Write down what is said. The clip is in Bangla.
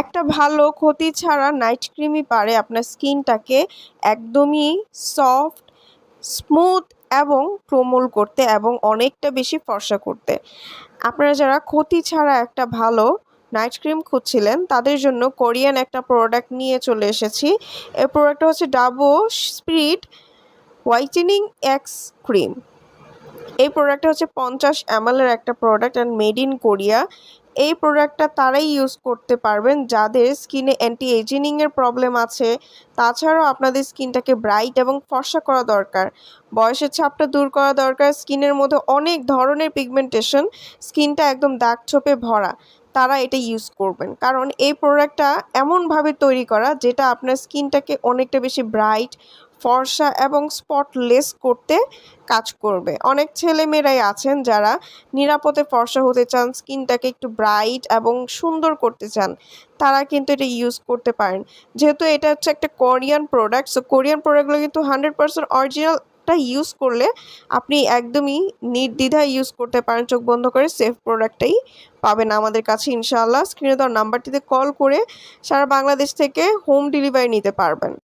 একটা ভালো ক্ষতি ছাড়া নাইট ক্রিমই পারে আপনার স্কিনটাকে একদমই সফট, স্মুথ এবং কোমল করতে এবং অনেকটা বেশি ফর্সা করতে। আপনারা যারা ক্ষতি ছাড়া একটা ভালো নাইট ক্রিম খুঁজছিলেন তাদের জন্য কোরিয়ান একটা প্রোডাক্ট নিয়ে চলে এসেছি। এই প্রোডাক্টটা হচ্ছে ডাবো স্পিরিট হোয়াইটেনিং এক্স ক্রিম। এই প্রোডাক্টটা হচ্ছে 50 ml এর একটা product and made in Korea. এই প্রোডাক্টটা তারাই ইউজ করতে পারবেন যাদের স্কিনে অ্যান্টি এজিনিংয়ের প্রবলেম আছে। তাছাড়াও আপনাদের স্কিনটাকে ব্রাইট এবং ফর্সা করা দরকার, বয়সের ছাপটা দূর করা দরকার, স্কিনের মধ্যে অনেক ধরনের পিগমেন্টেশন, স্কিনটা একদম দাগ ছোপে ভরা, তারা এটা ইউজ করবেন। কারণ এই প্রোডাক্টটা এমনভাবে তৈরি করা যেটা আপনার স্কিনটাকে অনেকটা বেশি ব্রাইট, ফর্সা এবং স্পটলেস করতে কাজ করবে। অনেক ছেলেমেয়েরাই আছেন যারা নিরাপদে ফর্সা হতে চান, স্কিনটাকে একটু ব্রাইট এবং সুন্দর করতে চান, তারা কিন্তু এটা ইউজ করতে পারেন। যেহেতু এটা হচ্ছে একটা কোরিয়ান প্রোডাক্ট, সো কোরিয়ান প্রোডাক্টগুলো কিন্তু 100% অরিজিনালটা ইউজ করলে আপনি একদমই নির্দ্বিধায় ইউজ করতে পারেন, চোখ বন্ধ করে সেফ প্রোডাক্টটাই পাবেন আমাদের কাছে ইনশাআল্লাহ। স্ক্রিনে দেওয়া নাম্বারটিতে কল করে সারা বাংলাদেশ থেকে হোম ডেলিভারি নিতে পারবেন।